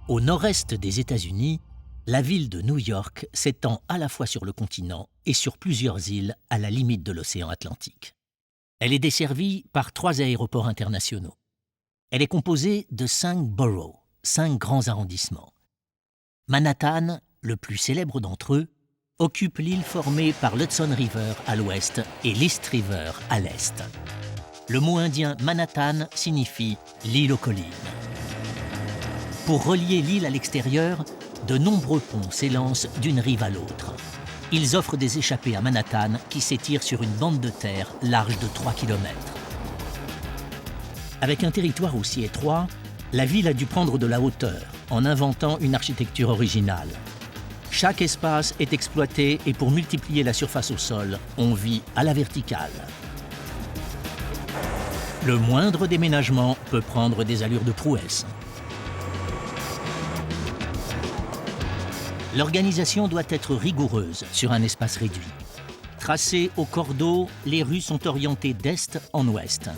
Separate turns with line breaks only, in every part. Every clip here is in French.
Au nord-est des États-Unis, la ville de New York s'étend à la fois sur le continent et sur plusieurs îles à la limite de l'océan Atlantique. Elle est desservie par 3 aéroports internationaux. Elle est composée de 5 boroughs, 5 grands arrondissements. Manhattan, le plus célèbre d'entre eux, occupe l'île formée par l'Hudson River à l'ouest et l'East River à l'est. Le mot indien Manhattan signifie « l'île aux collines ». Pour relier l'île à l'extérieur, de nombreux ponts s'élancent d'une rive à l'autre. Ils offrent des échappées à Manhattan qui s'étirent sur une bande de terre large de 3 km. Avec un territoire aussi étroit, la ville a dû prendre de la hauteur en inventant une architecture originale. Chaque espace est exploité et pour multiplier la surface au sol, on vit à la verticale. Le moindre déménagement peut prendre des allures de prouesse. L'organisation doit être rigoureuse sur un espace réduit. Tracées au cordeau, les rues sont orientées d'est en ouest.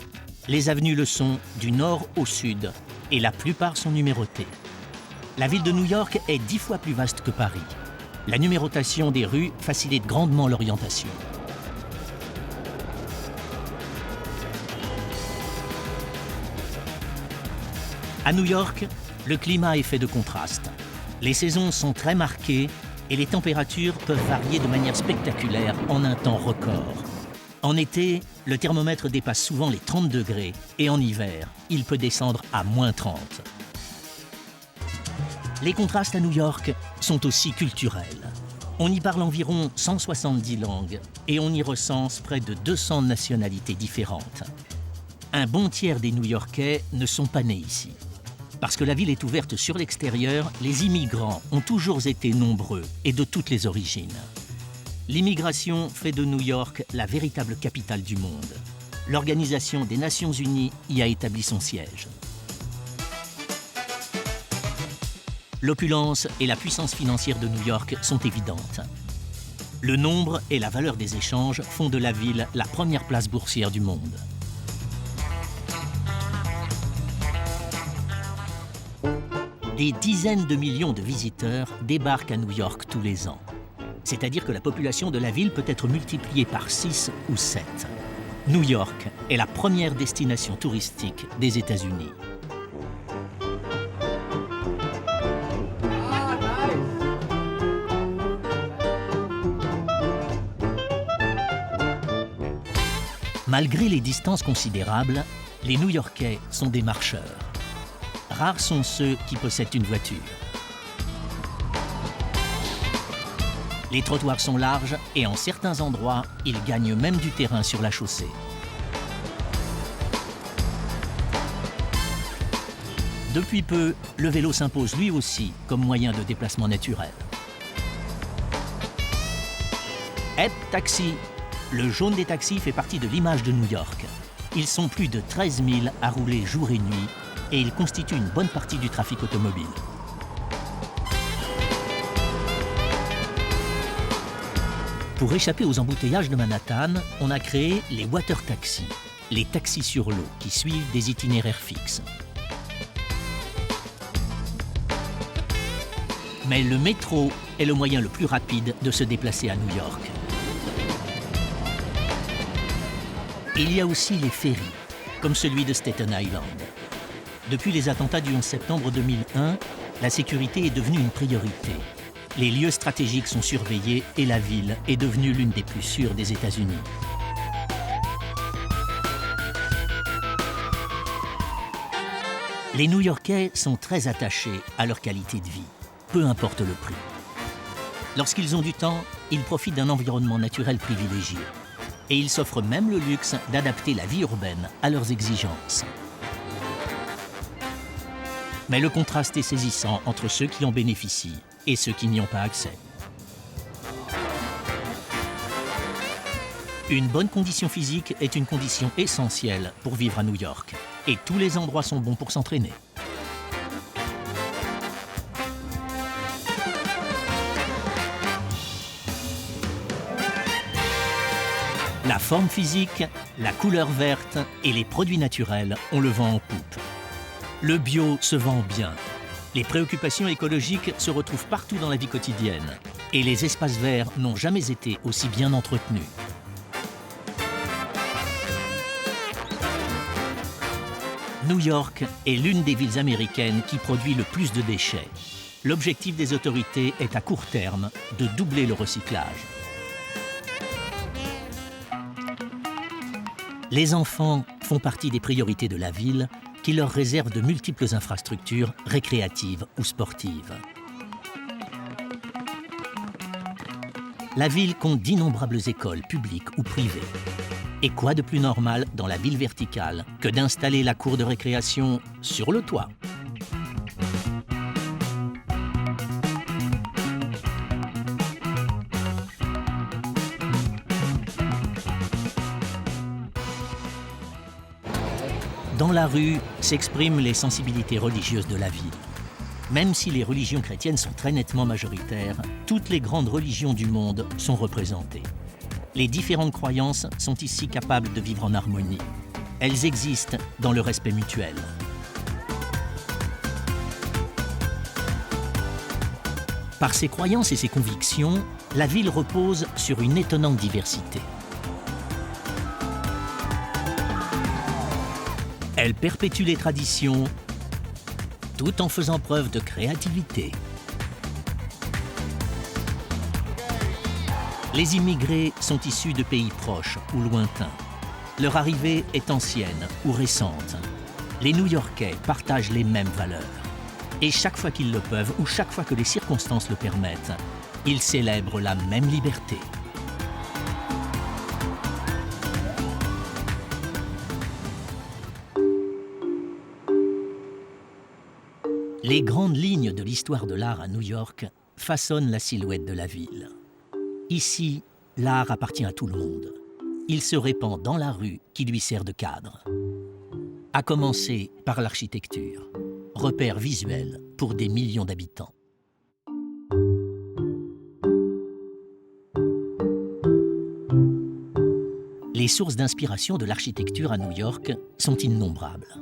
Les avenues le sont du nord au sud et la plupart sont numérotées. La ville de New York est 10 fois plus vaste que Paris. La numérotation des rues facilite grandement l'orientation. À New York, le climat est fait de contrastes. Les saisons sont très marquées et les températures peuvent varier de manière spectaculaire en un temps record. En été, le thermomètre dépasse souvent les 30 degrés et en hiver, il peut descendre à moins 30. Les contrastes à New York sont aussi culturels. On y parle environ 170 langues et on y recense près de 200 nationalités différentes. Un bon tiers des New-Yorkais ne sont pas nés ici. Parce que la ville est ouverte sur l'extérieur, les immigrants ont toujours été nombreux et de toutes les origines. L'immigration fait de New York la véritable capitale du monde. L'Organisation des Nations Unies y a établi son siège. L'opulence et la puissance financière de New York sont évidentes. Le nombre et la valeur des échanges font de la ville la première place boursière du monde. Des dizaines de millions de visiteurs débarquent à New York tous les ans. C'est-à-dire que la population de la ville peut être multipliée par 6 ou 7. New York est la première destination touristique des États-Unis. Malgré les distances considérables, les New-Yorkais sont des marcheurs. Rares sont ceux qui possèdent une voiture. Les trottoirs sont larges et en certains endroits, ils gagnent même du terrain sur la chaussée. Depuis peu, le vélo s'impose lui aussi comme moyen de déplacement naturel. Hep Taxi, le jaune des taxis fait partie de l'image de New York. Ils sont plus de 13 000 à rouler jour et nuit et ils constituent une bonne partie du trafic automobile. Pour échapper aux embouteillages de Manhattan, on a créé les water taxis, les taxis sur l'eau qui suivent des itinéraires fixes. Mais le métro est le moyen le plus rapide de se déplacer à New York. Il y a aussi les ferries, comme celui de Staten Island. Depuis les attentats du 11 septembre 2001, la sécurité est devenue une priorité. Les lieux stratégiques sont surveillés et la ville est devenue l'une des plus sûres des États-Unis. Les New-Yorkais sont très attachés à leur qualité de vie, peu importe le prix. Lorsqu'ils ont du temps, ils profitent d'un environnement naturel privilégié. Et ils s'offrent même le luxe d'adapter la vie urbaine à leurs exigences. Mais le contraste est saisissant entre ceux qui en bénéficient et ceux qui n'y ont pas accès. Une bonne condition physique est une condition essentielle pour vivre à New York. Et tous les endroits sont bons pour s'entraîner. La forme physique, la couleur verte et les produits naturels ont le vent en poupe. Le bio se vend bien. Les préoccupations écologiques se retrouvent partout dans la vie quotidienne et les espaces verts n'ont jamais été aussi bien entretenus. New York est l'une des villes américaines qui produit le plus de déchets. L'objectif des autorités est à court terme de doubler le recyclage. Les enfants font partie des priorités de la ville qui leur réserve de multiples infrastructures récréatives ou sportives. La ville compte d'innombrables écoles publiques ou privées. Et quoi de plus normal dans la ville verticale que d'installer la cour de récréation sur le toit? Dans la rue s'expriment les sensibilités religieuses de la ville. Même si les religions chrétiennes sont très nettement majoritaires, toutes les grandes religions du monde sont représentées. Les différentes croyances sont ici capables de vivre en harmonie. Elles existent dans le respect mutuel. Par ses croyances et ses convictions, la ville repose sur une étonnante diversité. Elle perpétue les traditions tout en faisant preuve de créativité. Les immigrés sont issus de pays proches ou lointains. Leur arrivée est ancienne ou récente. Les New-Yorkais partagent les mêmes valeurs. Et chaque fois qu'ils le peuvent ou chaque fois que les circonstances le permettent, ils célèbrent la même liberté. Les grandes lignes de l'histoire de l'art à New York façonnent la silhouette de la ville. Ici, l'art appartient à tout le monde. Il se répand dans la rue qui lui sert de cadre. À commencer par l'architecture, repère visuel pour des millions d'habitants. Les sources d'inspiration de l'architecture à New York sont innombrables.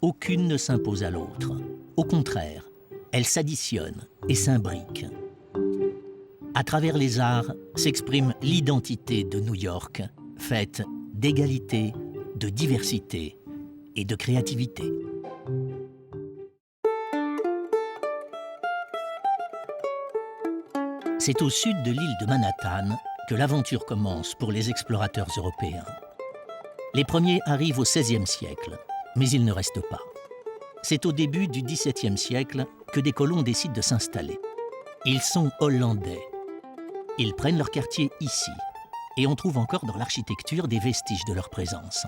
Aucune ne s'impose à l'autre. Au contraire, elles s'additionnent et s'imbriquent. À travers les arts s'exprime l'identité de New York, faite d'égalité, de diversité et de créativité. C'est au sud de l'île de Manhattan que l'aventure commence pour les explorateurs européens. Les premiers arrivent au XVIe siècle, mais ils ne restent pas. C'est au début du XVIIe siècle que des colons décident de s'installer. Ils sont hollandais. Ils prennent leur quartier ici, et on trouve encore dans l'architecture des vestiges de leur présence.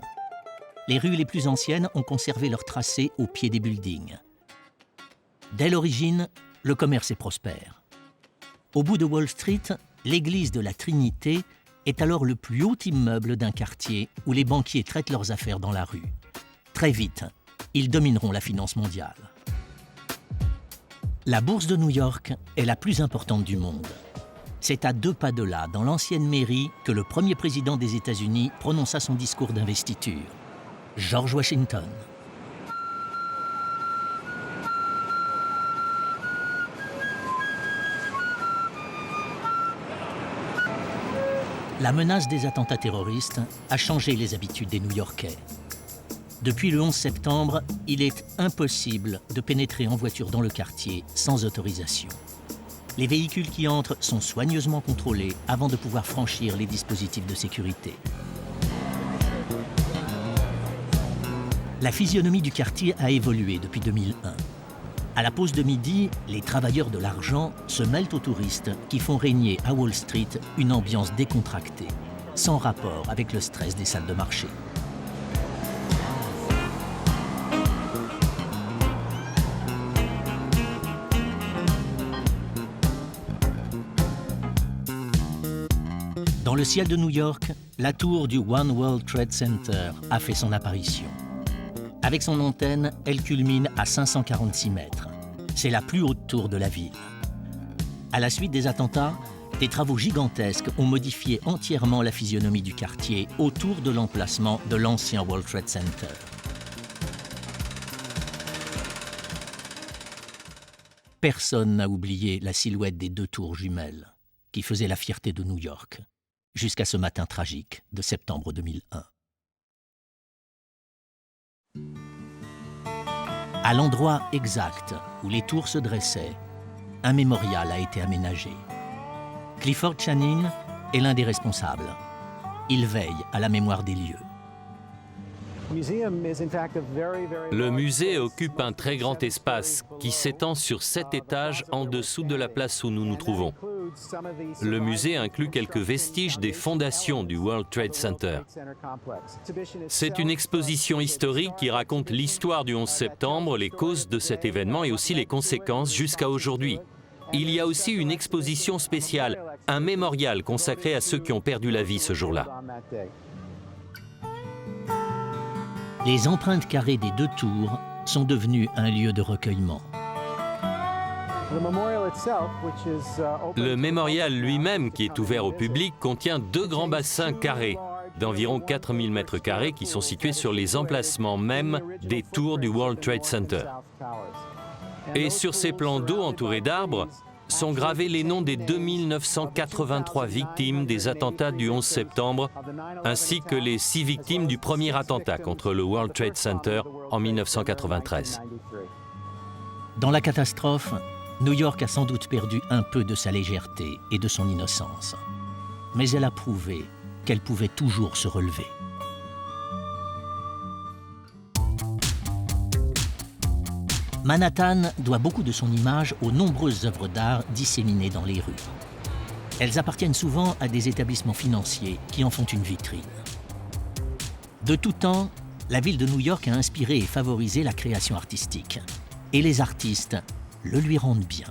Les rues les plus anciennes ont conservé leur tracé au pied des buildings. Dès l'origine, le commerce est prospère. Au bout de Wall Street, l'église de la Trinité est alors le plus haut immeuble d'un quartier où les banquiers traitent leurs affaires dans la rue. Très vite, ils domineront la finance mondiale. La bourse de New York est la plus importante du monde. C'est à 2 pas de là, dans l'ancienne mairie, que le premier président des États-Unis prononça son discours d'investiture, George Washington. La menace des attentats terroristes a changé les habitudes des New-Yorkais. Depuis le 11 septembre, il est impossible de pénétrer en voiture dans le quartier sans autorisation. Les véhicules qui entrent sont soigneusement contrôlés avant de pouvoir franchir les dispositifs de sécurité. La physionomie du quartier a évolué depuis 2001. À la pause de midi, les travailleurs de l'argent se mêlent aux touristes qui font régner à Wall Street une ambiance décontractée, sans rapport avec le stress des salles de marché. Dans le ciel de New York, la tour du One World Trade Center a fait son apparition. Avec son antenne, elle culmine à 546 mètres. C'est la plus haute tour de la ville. À la suite des attentats, des travaux gigantesques ont modifié entièrement la physionomie du quartier autour de l'emplacement de l'ancien World Trade Center. personne n'a oublié la silhouette des deux tours jumelles qui faisaient la fierté de New York, jusqu'à ce matin tragique de septembre 2001. À l'endroit exact où les tours se dressaient, un mémorial a été aménagé. Clifford Chahine est l'un des responsables. Il veille à la mémoire des lieux.
Le musée occupe un très grand espace qui s'étend sur 7 étages en dessous de la place où nous nous trouvons. Le musée inclut quelques vestiges des fondations du World Trade Center. C'est une exposition historique qui raconte l'histoire du 11 septembre, les causes de cet événement et aussi les conséquences jusqu'à aujourd'hui. Il y a aussi une exposition spéciale, un mémorial consacré à ceux qui ont perdu la vie ce jour-là.
Les empreintes carrées des deux tours sont devenues un lieu de recueillement.
Le mémorial lui-même, qui est ouvert au public, contient 2 grands bassins carrés d'environ 4000 m² qui sont situés sur les emplacements mêmes des tours du World Trade Center. Et sur ces plans d'eau entourés d'arbres sont gravés les noms des 2983 victimes des attentats du 11 septembre, ainsi que les 6 victimes du premier attentat contre le World Trade Center en 1993.
Dans la catastrophe, New York a sans doute perdu un peu de sa légèreté et de son innocence. Mais elle a prouvé qu'elle pouvait toujours se relever. Manhattan doit beaucoup de son image aux nombreuses œuvres d'art disséminées dans les rues. Elles appartiennent souvent à des établissements financiers qui en font une vitrine. De tout temps, la ville de New York a inspiré et favorisé la création artistique. Et les artistes le lui rendent bien.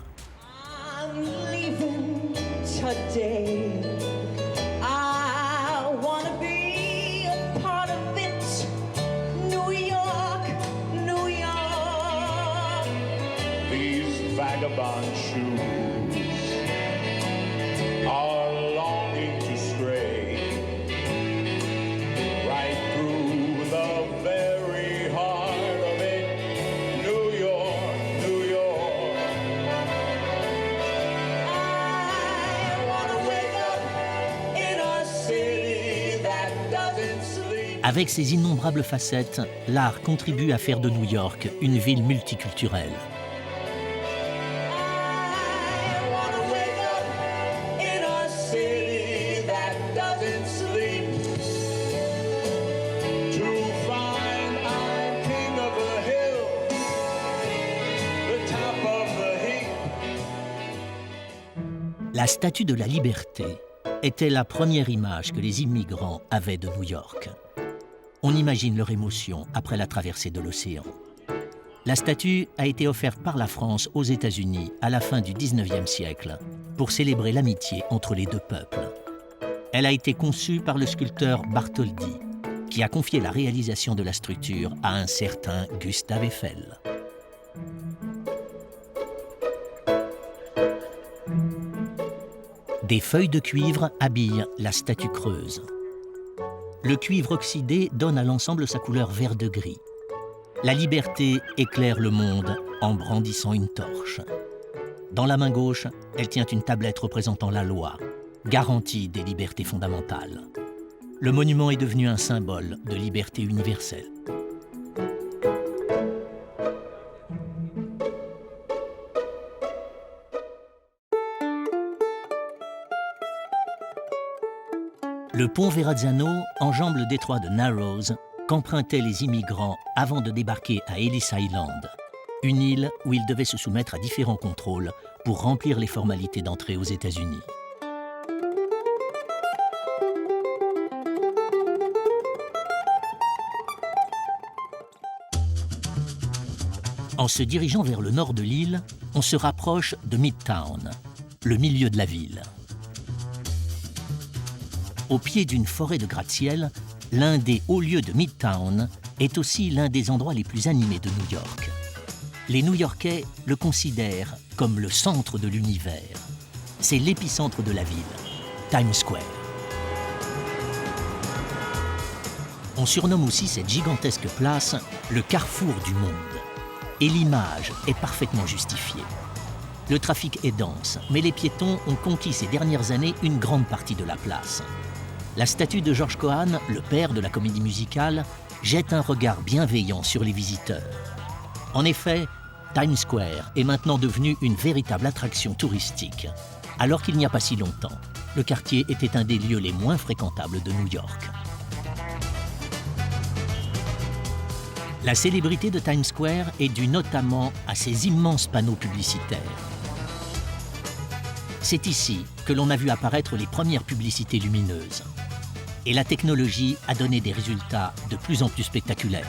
Vagabond shoes are longing to stray right through the very heart of it, New York, New York. I wanna wake up in a city that doesn't sleep.
Avec ses innombrables facettes, l'art contribue à faire de New York une ville multiculturelle. La Statue de la Liberté était la première image que les immigrants avaient de New York. On imagine leur émotion après la traversée de l'océan. La statue a été offerte par la France aux États-Unis à la fin du XIXe siècle pour célébrer l'amitié entre les deux peuples. Elle a été conçue par le sculpteur Bartholdi, qui a confié la réalisation de la structure à un certain Gustave Eiffel. Des feuilles de cuivre habillent la statue creuse. Le cuivre oxydé donne à l'ensemble sa couleur vert de gris. La liberté éclaire le monde en brandissant une torche. Dans la main gauche, elle tient une tablette représentant la loi, garantie des libertés fondamentales. Le monument est devenu un symbole de liberté universelle. Le pont Verrazzano enjambe le détroit de Narrows qu'empruntaient les immigrants avant de débarquer à Ellis Island, une île où ils devaient se soumettre à différents contrôles pour remplir les formalités d'entrée aux États-Unis. En se dirigeant vers le nord de l'île, on se rapproche de Midtown, le milieu de la ville. Au pied d'une forêt de gratte-ciel, l'un des hauts lieux de Midtown est aussi l'un des endroits les plus animés de New York. Les New-Yorkais le considèrent comme le centre de l'univers. C'est l'épicentre de la ville, Times Square. On surnomme aussi cette gigantesque place le carrefour du monde. Et l'image est parfaitement justifiée. Le trafic est dense, mais les piétons ont conquis ces dernières années une grande partie de la place. La statue de George Cohan, le père de la comédie musicale, jette un regard bienveillant sur les visiteurs. En effet, Times Square est maintenant devenu une véritable attraction touristique, alors qu'il n'y a pas si longtemps, le quartier était un des lieux les moins fréquentables de New York. La célébrité de Times Square est due notamment à ses immenses panneaux publicitaires. C'est ici que l'on a vu apparaître les premières publicités lumineuses. Et la technologie a donné des résultats de plus en plus spectaculaires.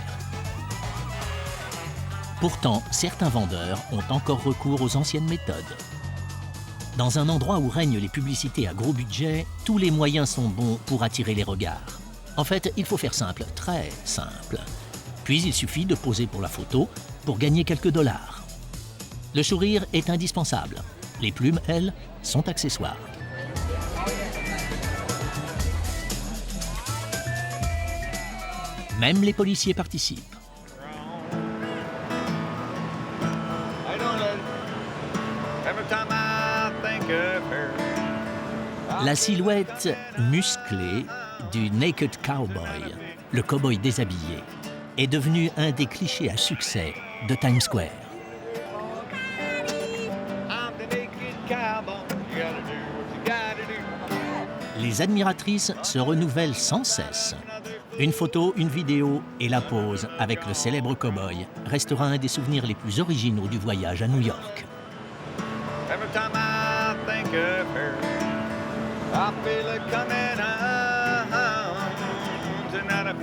Pourtant, certains vendeurs ont encore recours aux anciennes méthodes. Dans un endroit où règnent les publicités à gros budget, tous les moyens sont bons pour attirer les regards. En fait, il faut faire simple, très simple. Puis il suffit de poser pour la photo pour gagner quelques dollars. Le sourire est indispensable. Les plumes, elles, sont accessoires. Même les policiers participent. La silhouette musclée du Naked Cowboy, le cow-boy déshabillé, est devenue un des clichés à succès de Times Square. Les admiratrices se renouvellent sans cesse. Une photo, une vidéo et la pose avec le célèbre cow-boy restera un des souvenirs les plus originaux du voyage à New York.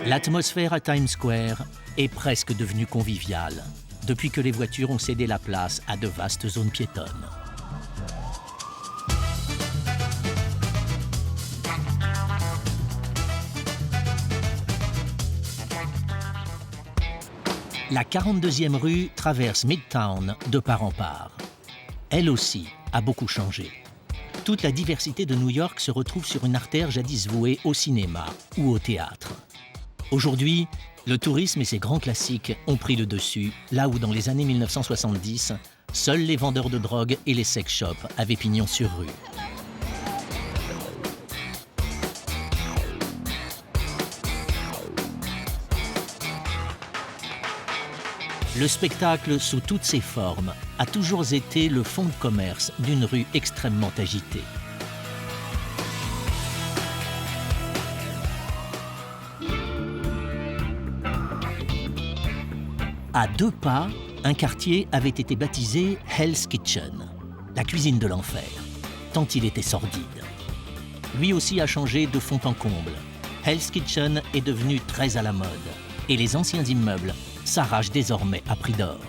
L'atmosphère à Times Square est presque devenue conviviale depuis que les voitures ont cédé la place à de vastes zones piétonnes. La 42e rue traverse Midtown de part en part. Elle aussi a beaucoup changé. Toute la diversité de New York se retrouve sur une artère jadis vouée au cinéma ou au théâtre. Aujourd'hui, le tourisme et ses grands classiques ont pris le dessus, là où dans les années 1970, seuls les vendeurs de drogue et les sex shops avaient pignon sur rue. Le spectacle, sous toutes ses formes, a toujours été le fonds de commerce d'une rue extrêmement agitée. À 2 pas, un quartier avait été baptisé Hell's Kitchen, la cuisine de l'enfer, tant il était sordide. Lui aussi a changé de fond en comble. Hell's Kitchen est devenu très à la mode, et les anciens immeubles s'arrache désormais à prix d'or.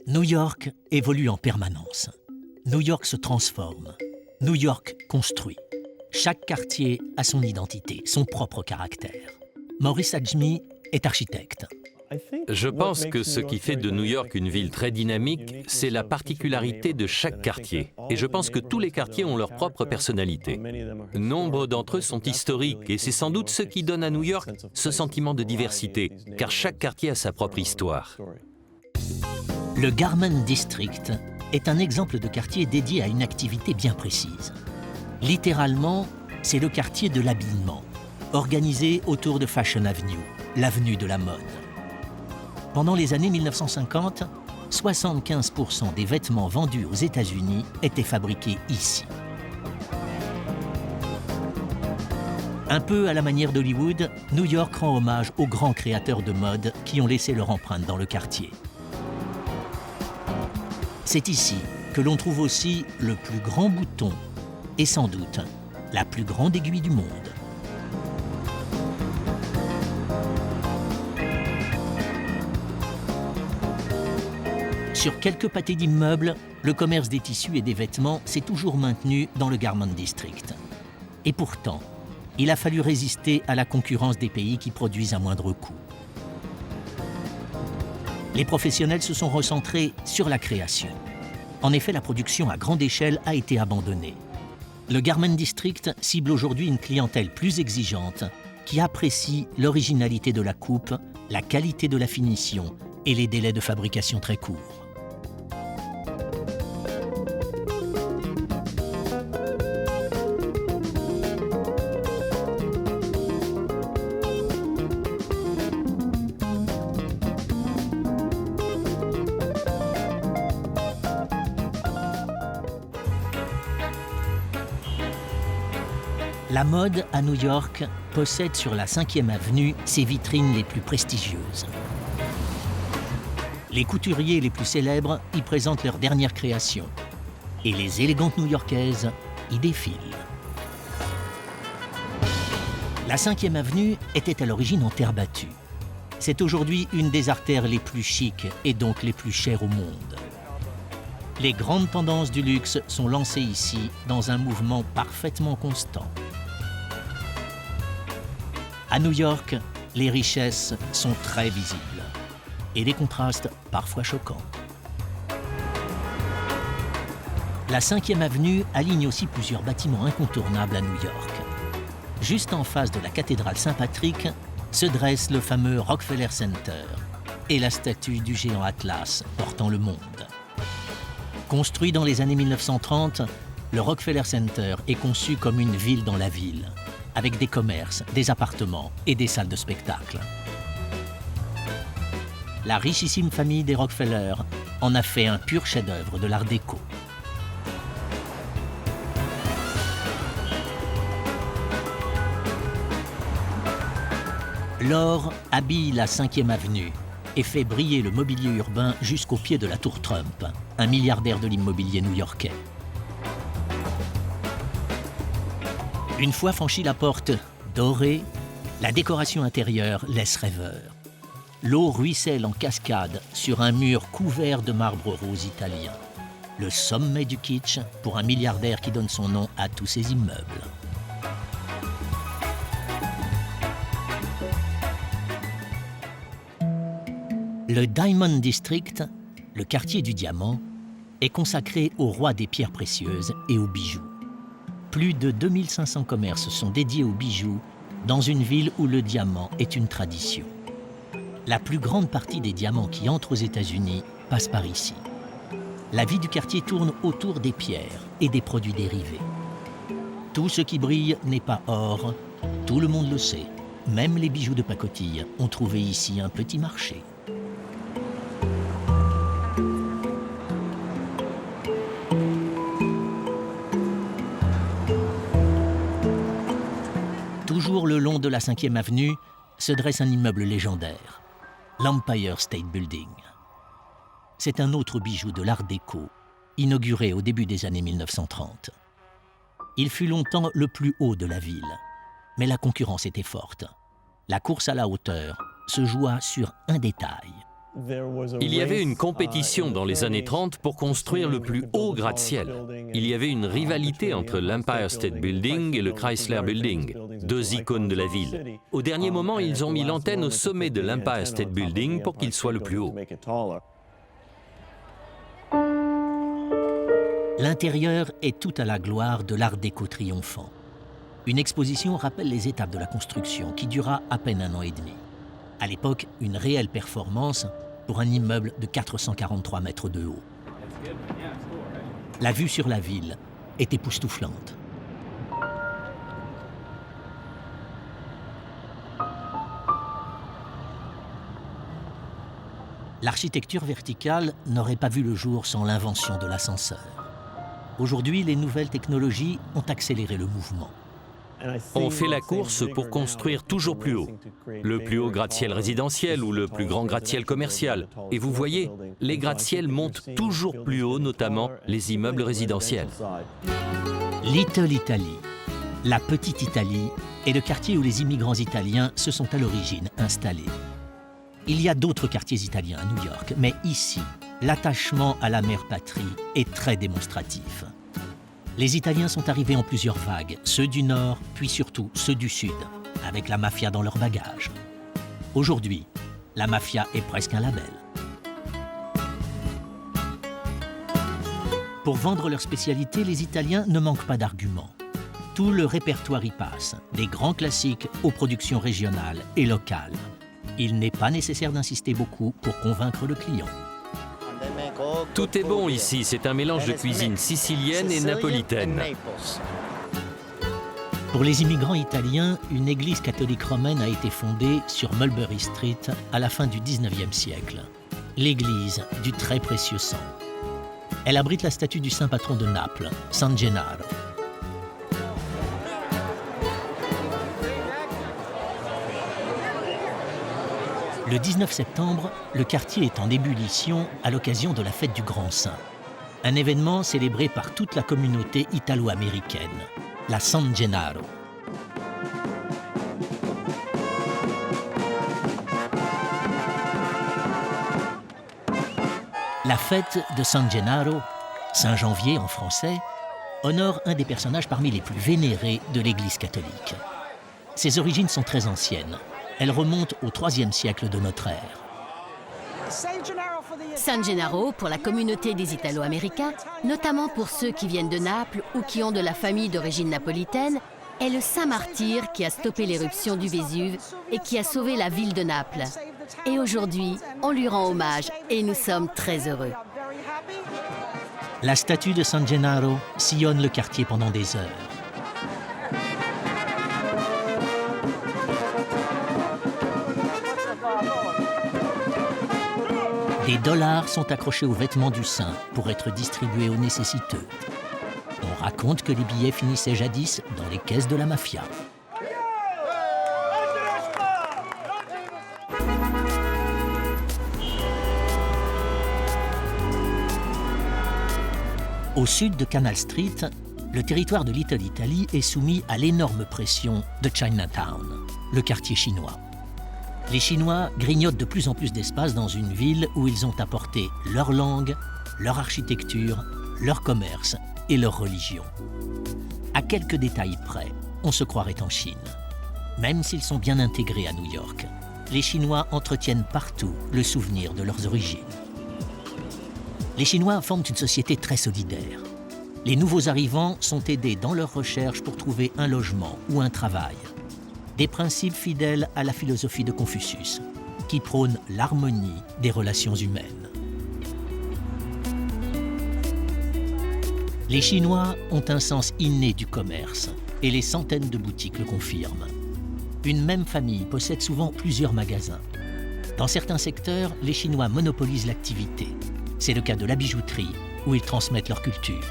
New York évolue en permanence. New York se transforme. New York construit. Chaque quartier a son identité, son propre caractère. Maurice Adjmi est architecte.
Je pense que ce qui fait de New York une ville très dynamique, c'est la particularité de chaque quartier. Et je pense que tous les quartiers ont leur propre personnalité. Nombre d'entre eux sont historiques et c'est sans doute ce qui donne à New York ce sentiment de diversité, car chaque quartier a sa propre histoire.
Le Garment District est un exemple de quartier dédié à une activité bien précise. Littéralement, c'est le quartier de l'habillement, organisé autour de Fashion Avenue, l'avenue de la mode. Pendant les années 1950, 75% des vêtements vendus aux États-Unis étaient fabriqués ici. Un peu à la manière d'Hollywood, New York rend hommage aux grands créateurs de mode qui ont laissé leur empreinte dans le quartier. C'est ici que l'on trouve aussi le plus grand bouton et sans doute la plus grande aiguille du monde. Sur quelques pâtés d'immeubles, le commerce des tissus et des vêtements s'est toujours maintenu dans le Garment District. Et pourtant, il a fallu résister à la concurrence des pays qui produisent à moindre coût. Les professionnels se sont recentrés sur la création. En effet, la production à grande échelle a été abandonnée. Le Garment District cible aujourd'hui une clientèle plus exigeante qui apprécient l'originalité de la coupe, la qualité de la finition et les délais de fabrication très courts. La mode à New York possède sur la 5e avenue ses vitrines les plus prestigieuses. Les couturiers les plus célèbres y présentent leurs dernières créations et les élégantes new-yorkaises y défilent. La 5e avenue était à l'origine en terre battue. C'est aujourd'hui une des artères les plus chics et donc les plus chères au monde. Les grandes tendances du luxe sont lancées ici dans un mouvement parfaitement constant. À New York, les richesses sont très visibles et des contrastes parfois choquants. La 5e avenue aligne aussi plusieurs bâtiments incontournables à New York. Juste en face de la cathédrale Saint-Patrick se dresse le fameux Rockefeller Center et la statue du géant Atlas portant le monde. Construit dans les années 1930, le Rockefeller Center est conçu comme une ville dans la ville, avec des commerces, des appartements et des salles de spectacle. La richissime famille des Rockefeller en a fait un pur chef-d'œuvre de l'art déco. L'or habille la 5e avenue et fait briller le mobilier urbain jusqu'au pied de la tour Trump, un milliardaire de l'immobilier new-yorkais. Une fois franchie la porte dorée, la décoration intérieure laisse rêveur. L'eau ruisselle en cascade sur un mur couvert de marbre rose italien. Le sommet du kitsch pour un milliardaire qui donne son nom à tous ses immeubles. Le Diamond District, le quartier du diamant, est consacré au roi des pierres précieuses et aux bijoux. Plus de 2500 commerces sont dédiés aux bijoux dans une ville où le diamant est une tradition. La plus grande partie des diamants qui entrent aux États-Unis passe par ici. La vie du quartier tourne autour des pierres et des produits dérivés. Tout ce qui brille n'est pas or, tout le monde le sait. Même les bijoux de pacotille ont trouvé ici un petit marché. Toujours le long de la 5e avenue se dresse un immeuble légendaire, l'Empire State Building. C'est un autre bijou de l'art déco, inauguré au début des années 1930. Il fut longtemps le plus haut de la ville, mais la concurrence était forte. La course à la hauteur se joua sur un détail.
Il y avait une compétition dans les années 30 pour construire le plus haut gratte-ciel. Il y avait une rivalité entre l'Empire State Building et le Chrysler Building, deux icônes de la ville. Au dernier moment, ils ont mis l'antenne au sommet de l'Empire State Building pour qu'il soit le plus haut.
L'intérieur est tout à la gloire de l'art déco triomphant. Une exposition rappelle les étapes de la construction qui dura à peine 1 an et demi. À l'époque, une réelle performance pour un immeuble de 443 mètres de haut. La vue sur la ville est époustouflante. L'architecture verticale n'aurait pas vu le jour sans l'invention de l'ascenseur. Aujourd'hui, les nouvelles technologies ont accéléré le mouvement.
On fait la course pour construire toujours plus haut. Le plus haut gratte-ciel résidentiel ou le plus grand gratte-ciel commercial. Et vous voyez, les gratte-ciels montent toujours plus haut, notamment les immeubles résidentiels.
Little Italy, la petite Italie, est le quartier où les immigrants italiens se sont à l'origine installés. Il y a d'autres quartiers italiens à New York, mais ici, l'attachement à la mère patrie est très démonstratif. Les Italiens sont arrivés en plusieurs vagues, ceux du Nord, puis surtout ceux du Sud, avec la mafia dans leur bagage. Aujourd'hui, la mafia est presque un label. Pour vendre leur spécialité, les Italiens ne manquent pas d'arguments. Tout le répertoire y passe, des grands classiques aux productions régionales et locales. Il n'est pas nécessaire d'insister beaucoup pour convaincre le client.
Tout est bon ici, c'est un mélange de cuisine sicilienne et napolitaine.
Pour les immigrants italiens, une église catholique romaine a été fondée sur Mulberry Street à la fin du XIXe siècle. L'église du très précieux sang. Elle abrite la statue du saint patron de Naples, San Gennaro. Le 19 septembre, le quartier est en ébullition à l'occasion de la fête du Grand Saint. Un événement célébré par toute la communauté italo-américaine, la San Gennaro. La fête de San Gennaro, Saint-Janvier en français, honore un des personnages parmi les plus vénérés de l'Église catholique. Ses origines sont très anciennes. Elles remontent au IIIe siècle de notre ère.
San Gennaro pour la communauté des Italo-Américains, notamment pour ceux qui viennent de Naples ou qui ont de la famille d'origine napolitaine, est le saint martyr qui a stoppé l'éruption du Vésuve et qui a sauvé la ville de Naples. Et aujourd'hui, on lui rend hommage et nous sommes très heureux.
La statue de San Gennaro sillonne le quartier pendant des heures. Des dollars sont accrochés aux vêtements du saint pour être distribués aux nécessiteux. On raconte que les billets finissaient jadis dans les caisses de la mafia. Au sud de Canal Street, le territoire de Little Italy est soumis à l'énorme pression de Chinatown, le quartier chinois. Les Chinois grignotent de plus en plus d'espace dans une ville où ils ont apporté leur langue, leur architecture, leur commerce et leur religion. À quelques détails près, on se croirait en Chine. Même s'ils sont bien intégrés à New York, les Chinois entretiennent partout le souvenir de leurs origines. Les Chinois forment une société très solidaire. Les nouveaux arrivants sont aidés dans leurs recherches pour trouver un logement ou un travail. Des principes fidèles à la philosophie de Confucius, qui prône l'harmonie des relations humaines. Les Chinois ont un sens inné du commerce, et les centaines de boutiques le confirment. Une même famille possède souvent plusieurs magasins. Dans certains secteurs, les Chinois monopolisent l'activité. C'est le cas de la bijouterie, où ils transmettent leur culture.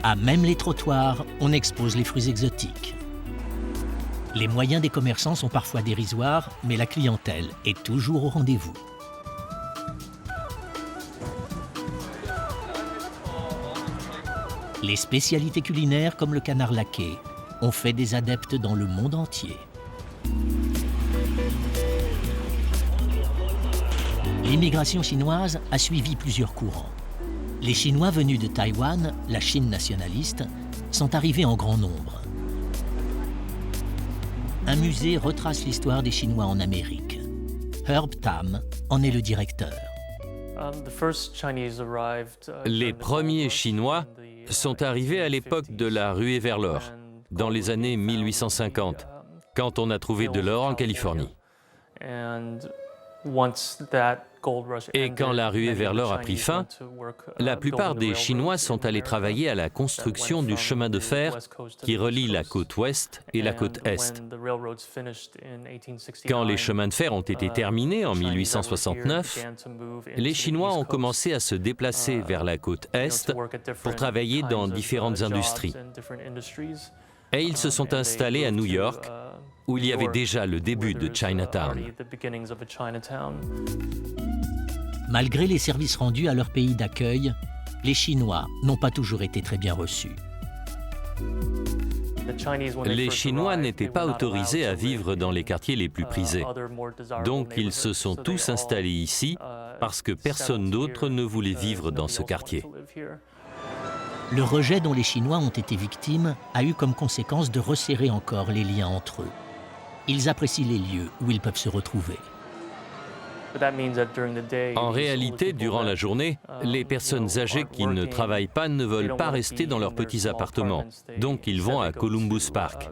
À même les trottoirs, on expose les fruits exotiques. Les moyens des commerçants sont parfois dérisoires, mais la clientèle est toujours au rendez-vous. Les spécialités culinaires comme le canard laqué ont fait des adeptes dans le monde entier. L'immigration chinoise a suivi plusieurs courants. Les Chinois venus de Taïwan, la Chine nationaliste, sont arrivés en grand nombre. Un musée retrace l'histoire des Chinois en Amérique. Herb Tam en est le directeur.
Les premiers Chinois sont arrivés à l'époque de la ruée vers l'or, dans les années 1850, quand on a trouvé de l'or en Californie. Et quand la ruée vers l'or a pris fin, la plupart des Chinois sont allés travailler à la construction du chemin de fer qui relie la côte ouest et la côte est. Quand les chemins de fer ont été terminés en 1869, les Chinois ont commencé à se déplacer vers la côte est pour travailler dans différentes industries. Et ils se sont installés à New York, où il y avait déjà le début de Chinatown.
Malgré les services rendus à leur pays d'accueil, les Chinois n'ont pas toujours été très bien reçus.
Les Chinois n'étaient pas autorisés à vivre dans les quartiers les plus prisés. Donc ils se sont tous installés ici parce que personne d'autre ne voulait vivre dans ce quartier.
Le rejet dont les Chinois ont été victimes a eu comme conséquence de resserrer encore les liens entre eux. Ils apprécient les lieux où ils peuvent se retrouver.
En réalité, durant la journée, les personnes âgées qui ne travaillent pas ne veulent pas rester dans leurs petits appartements, donc ils vont à Columbus Park.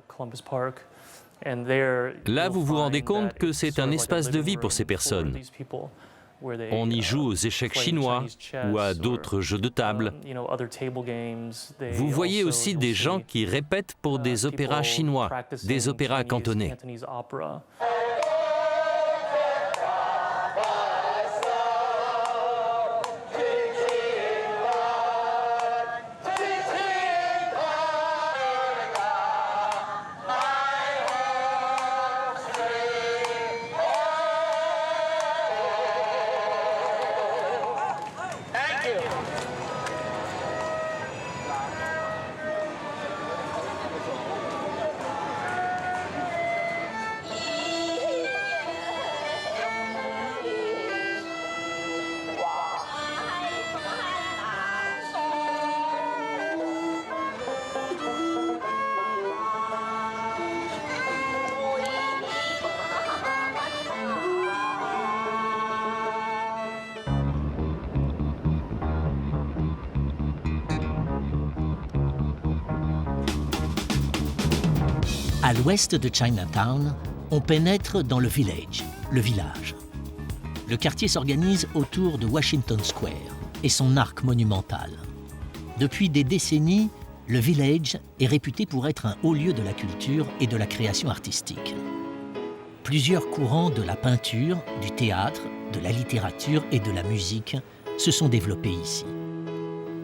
Là, vous vous rendez compte que c'est un espace de vie pour ces personnes. On y joue aux échecs chinois ou à d'autres jeux de table. Vous voyez aussi des gens qui répètent pour des opéras chinois, des opéras cantonais.
À l'ouest de Chinatown, on pénètre dans le Village, le village. Le quartier s'organise autour de Washington Square et son arc monumental. Depuis des décennies, le Village est réputé pour être un haut lieu de la culture et de la création artistique. Plusieurs courants de la peinture, du théâtre, de la littérature et de la musique se sont développés ici.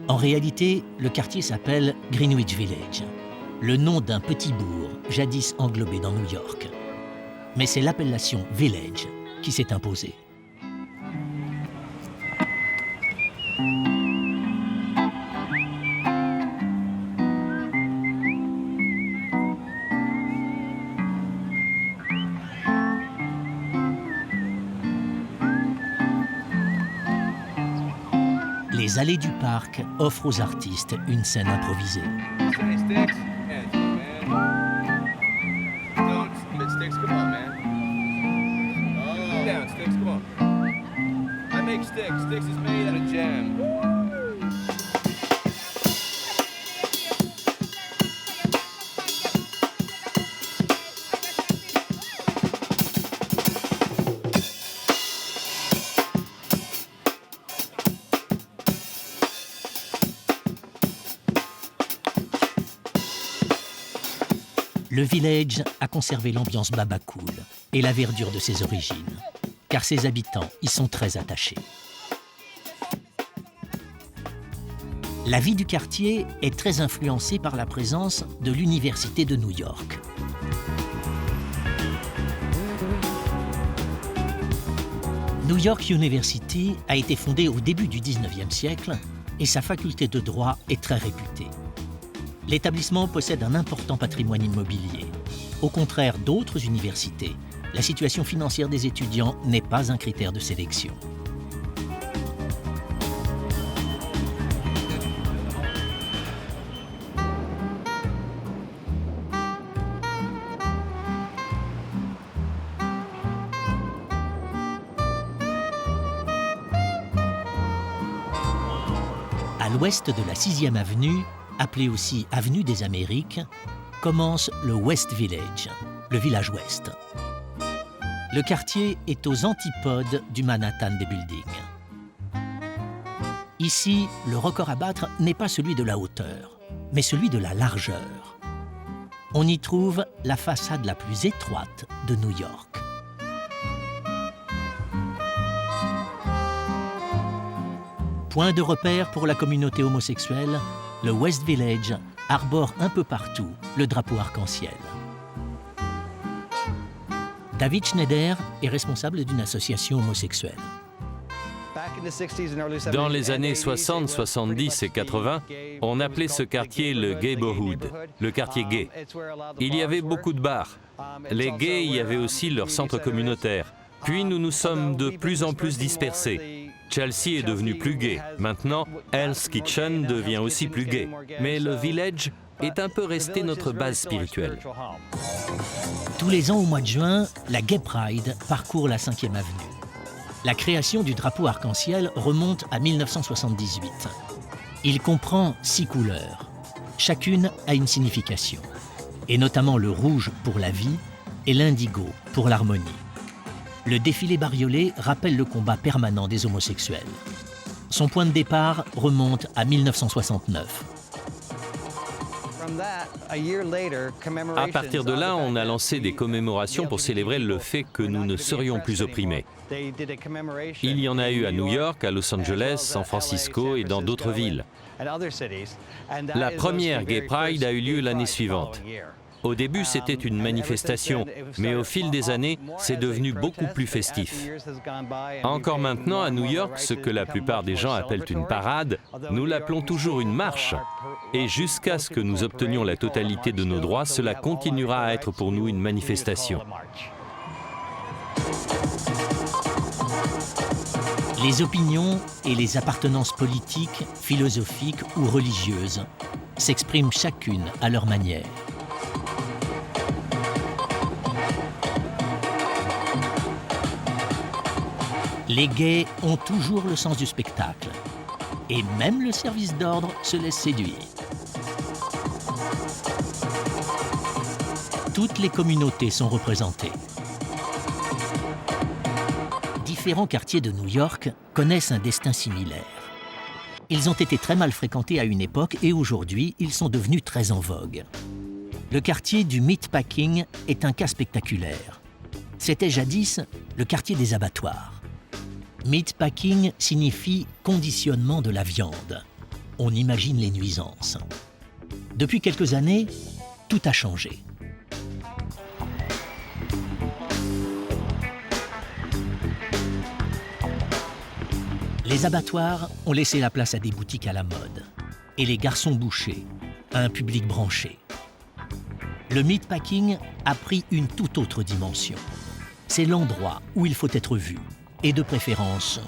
En réalité, le quartier s'appelle Greenwich Village, le nom d'un petit bourg jadis englobé dans New York. Mais c'est l'appellation Village qui s'est imposée. Les allées du parc offrent aux artistes une scène improvisée. Le Village a conservé l'ambiance baba-cool et la verdure de ses origines, car ses habitants y sont très attachés. La vie du quartier est très influencée par la présence de l'Université de New York. New York University a été fondée au début du 19e siècle et sa faculté de droit est très réputée. L'établissement possède un important patrimoine immobilier. Au contraire d'autres universités, la situation financière des étudiants n'est pas un critère de sélection. À l'ouest de la 6e avenue, appelée aussi Avenue des Amériques, commence le West Village, le village ouest. Le quartier est aux antipodes du Manhattan des buildings. Ici, le record à battre n'est pas celui de la hauteur, mais celui de la largeur. On y trouve la façade la plus étroite de New York. Point de repère pour la communauté homosexuelle, le West Village arbore un peu partout le drapeau arc-en-ciel. David Schneider est responsable d'une association homosexuelle.
Dans les années 60, 70 et 80, on appelait ce quartier le Gayborhood, le quartier gay. Il y avait beaucoup de bars. Les gays y avaient aussi leur centre communautaire. Puis nous nous sommes de plus en plus dispersés. Chelsea est devenu plus gay. Maintenant, Hell's Kitchen devient aussi plus gay. Mais le Village est un peu resté notre base spirituelle.
Tous les ans au mois de juin, la Gay Pride parcourt la 5e avenue. La création du drapeau arc-en-ciel remonte à 1978. Il comprend 6 couleurs. Chacune a une signification, et notamment le rouge pour la vie et l'indigo pour l'harmonie. Le défilé bariolé rappelle le combat permanent des homosexuels. Son point de départ remonte à 1969.
À partir de là, on a lancé des commémorations pour célébrer le fait que nous ne serions plus opprimés. Il y en a eu à New York, à Los Angeles, San Francisco et dans d'autres villes. La première Gay Pride a eu lieu l'année suivante. Au début, c'était une manifestation, mais au fil des années, c'est devenu beaucoup plus festif. Encore maintenant, à New York, ce que la plupart des gens appellent une parade, nous l'appelons toujours une marche. Et jusqu'à ce que nous obtenions la totalité de nos droits, cela continuera à être pour nous une manifestation.
Les opinions et les appartenances politiques, philosophiques ou religieuses s'expriment chacune à leur manière. Les gays ont toujours le sens du spectacle. Et même le service d'ordre se laisse séduire. Toutes les communautés sont représentées. Différents quartiers de New York connaissent un destin similaire. Ils ont été très mal fréquentés à une époque et aujourd'hui, ils sont devenus très en vogue. Le quartier du Meatpacking est un cas spectaculaire. C'était jadis le quartier des abattoirs. Meatpacking signifie conditionnement de la viande. On imagine les nuisances. Depuis quelques années, tout a changé. Les abattoirs ont laissé la place à des boutiques à la mode et les garçons bouchers à un public branché. Le meatpacking a pris une toute autre dimension. C'est l'endroit où il faut être vu. Et de préférence,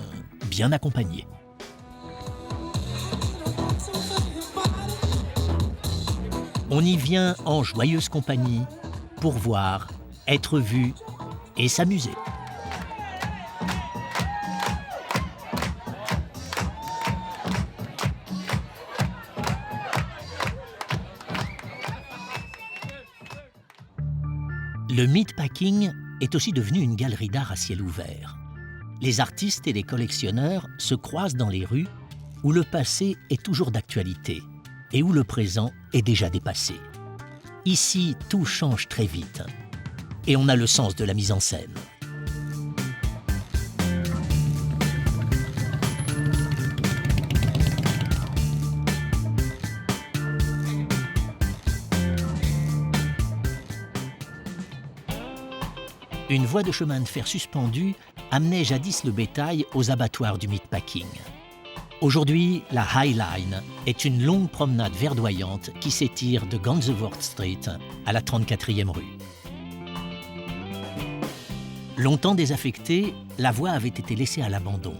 bien accompagné. On y vient en joyeuse compagnie pour voir, être vu et s'amuser. Le meatpacking est aussi devenu une galerie d'art à ciel ouvert. Les artistes et les collectionneurs se croisent dans les rues où le passé est toujours d'actualité et où le présent est déjà dépassé. Ici, tout change très vite et on a le sens de la mise en scène. Une voie de chemin de fer suspendue amenait jadis le bétail aux abattoirs du meatpacking. Aujourd'hui, la High Line est une longue promenade verdoyante qui s'étire de Gansevoort Street à la 34e rue. Longtemps désaffectée, la voie avait été laissée à l'abandon.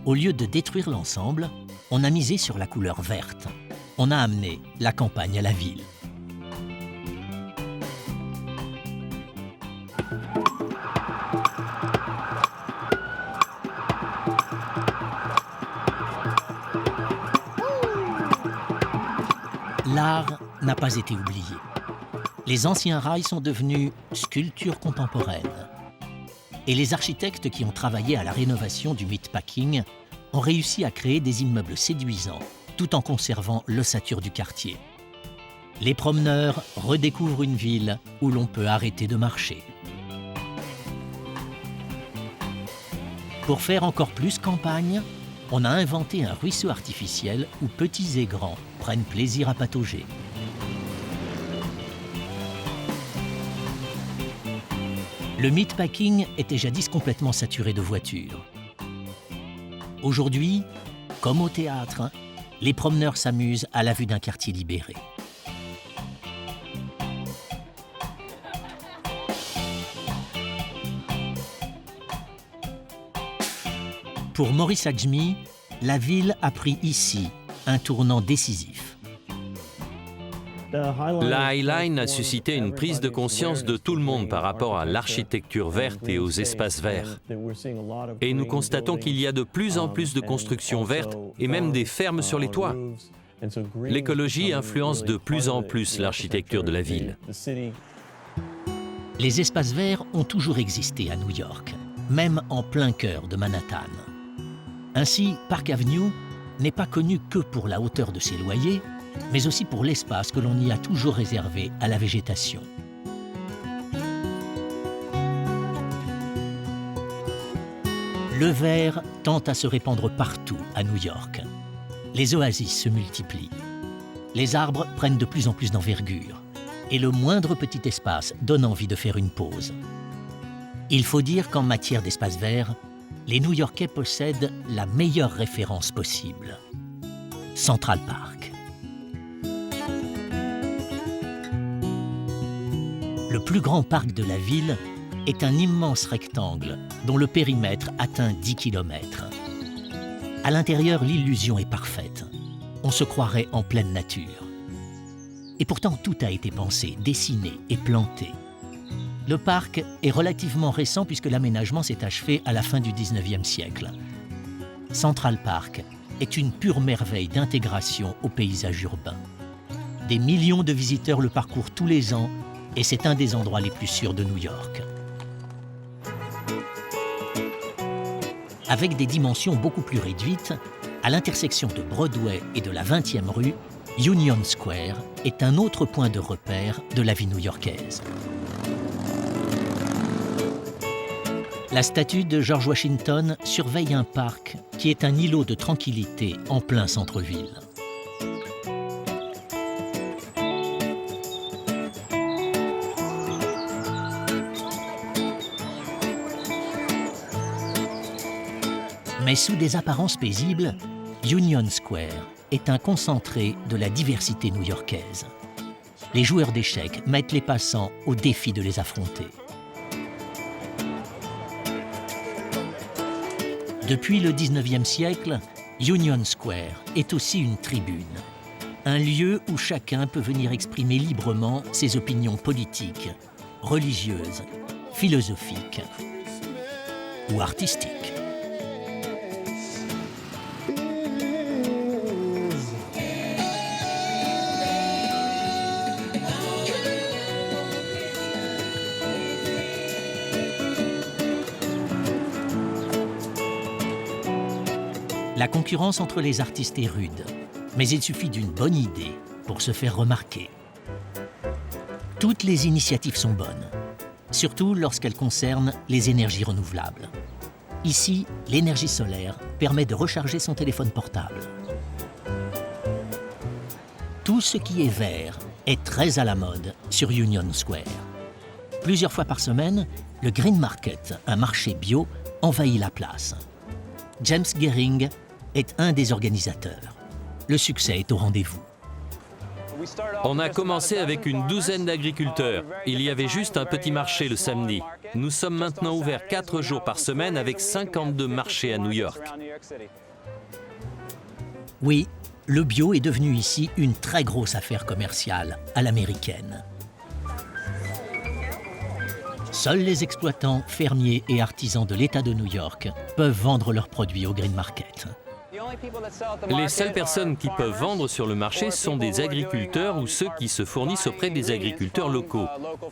Au lieu de détruire l'ensemble, on a misé sur la couleur verte. On a amené la campagne à la ville. L'art n'a pas été oublié. Les anciens rails sont devenus sculptures contemporaines. Et les architectes qui ont travaillé à la rénovation du meatpacking ont réussi à créer des immeubles séduisants tout en conservant l'ossature du quartier. Les promeneurs redécouvrent une ville où l'on peut arrêter de marcher. Pour faire encore plus campagne, on a inventé un ruisseau artificiel où petits et grands prennent plaisir à patauger. Le meatpacking était jadis complètement saturé de voitures. Aujourd'hui, comme au théâtre, les promeneurs s'amusent à la vue d'un quartier libéré. Pour Maurice Adjmi, la ville a pris ici un tournant décisif.
La High Line a suscité une prise de conscience de tout le monde par rapport à l'architecture verte et aux espaces verts. Et nous constatons qu'il y a de plus en plus de constructions vertes et même des fermes sur les toits. L'écologie influence de plus en plus l'architecture de la ville.
Les espaces verts ont toujours existé à New York, même en plein cœur de Manhattan. Ainsi, Park Avenue n'est pas connu que pour la hauteur de ses loyers, mais aussi pour l'espace que l'on y a toujours réservé à la végétation. Le vert tend à se répandre partout à New York. Les oasis se multiplient. Les arbres prennent de plus en plus d'envergure et le moindre petit espace donne envie de faire une pause. Il faut dire qu'en matière d'espace vert, les New-Yorkais possèdent la meilleure référence possible. Central Park. Le plus grand parc de la ville est un immense rectangle dont le périmètre atteint 10 km. À l'intérieur, l'illusion est parfaite. On se croirait en pleine nature. Et pourtant, tout a été pensé, dessiné et planté. Le parc est relativement récent puisque l'aménagement s'est achevé à la fin du 19e siècle. Central Park est une pure merveille d'intégration au paysage urbain. Des millions de visiteurs le parcourent tous les ans et c'est un des endroits les plus sûrs de New York. Avec des dimensions beaucoup plus réduites, à l'intersection de Broadway et de la 20e rue, Union Square est un autre point de repère de la vie new-yorkaise. La statue de George Washington surveille un parc qui est un îlot de tranquillité en plein centre-ville. Mais sous des apparences paisibles, Union Square est un concentré de la diversité new-yorkaise. Les joueurs d'échecs mettent les passants au défi de les affronter. Depuis le 19e siècle, Union Square est aussi une tribune, un lieu où chacun peut venir exprimer librement ses opinions politiques, religieuses, philosophiques ou artistiques. La concurrence entre les artistes est rude, mais il suffit d'une bonne idée pour se faire remarquer. Toutes les initiatives sont bonnes, surtout lorsqu'elles concernent les énergies renouvelables. Ici, l'énergie solaire permet de recharger son téléphone portable. Tout ce qui est vert est très à la mode sur Union Square. Plusieurs fois par semaine, le Green Market, un marché bio, envahit la place. James Gehring est un des organisateurs. Le succès est au rendez-vous.
On a commencé avec une douzaine d'agriculteurs. Il y avait juste un petit marché le samedi. Nous sommes maintenant ouverts 4 jours par semaine avec 52 marchés à New York.
Oui, le bio est devenu ici une très grosse affaire commerciale à l'américaine. Seuls les exploitants, fermiers et artisans de l'État de New York peuvent vendre leurs produits au Green Market.
Les seules personnes qui peuvent vendre sur le marché sont des agriculteurs ou ceux qui se fournissent auprès des agriculteurs locaux.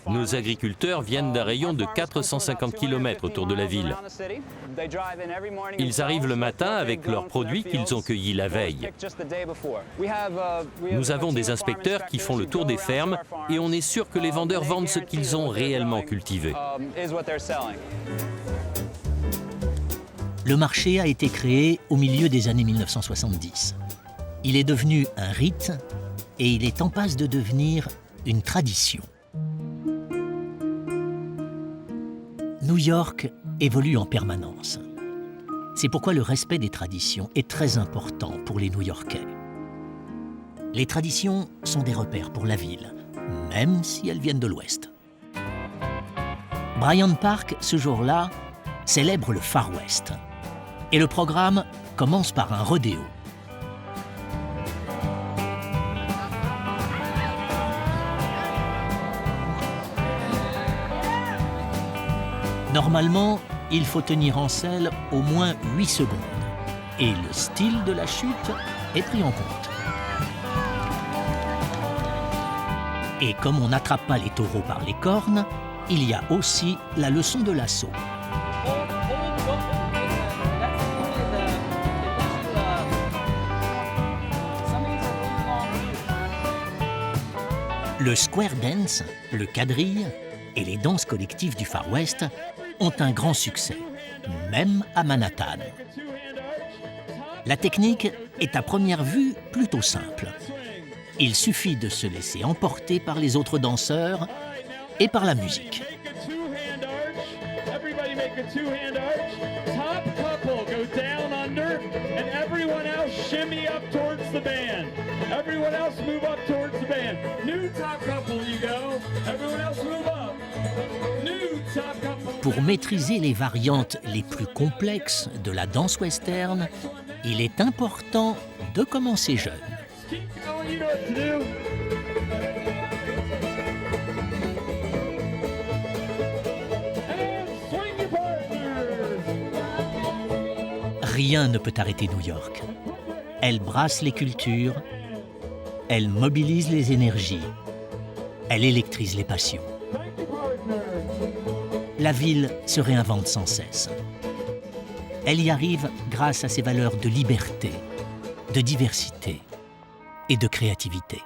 Nos agriculteurs viennent d'un rayon de 450 km autour de la ville. Ils arrivent le matin avec leurs produits qu'ils ont cueillis la veille. Nous avons des inspecteurs qui font le tour des fermes et on est sûr que les vendeurs vendent ce qu'ils ont réellement cultivé.
Le marché a été créé au milieu des années 1970. Il est devenu un rite et il est en passe de devenir une tradition. New York évolue en permanence. C'est pourquoi le respect des traditions est très important pour les New-Yorkais. Les traditions sont des repères pour la ville, même si elles viennent de l'Ouest. Bryant Park, ce jour-là, célèbre le Far West. Et le programme commence par un rodéo. Normalement, il faut tenir en selle au moins 8 secondes. Et le style de la chute est pris en compte. Et comme on n'attrape pas les taureaux par les cornes, il y a aussi la leçon de l'assaut. Le square dance, le quadrille et les danses collectives du Far West ont un grand succès, même à Manhattan. La technique est à première vue plutôt simple. Il suffit de se laisser emporter par les autres danseurs et par la musique. Pour maîtriser les variantes les plus complexes de la danse western, il est important de commencer jeune. Rien ne peut arrêter New York. Elle brasse les cultures, elle mobilise les énergies, elle électrise les passions. La ville se réinvente sans cesse. Elle y arrive grâce à ses valeurs de liberté, de diversité et de créativité.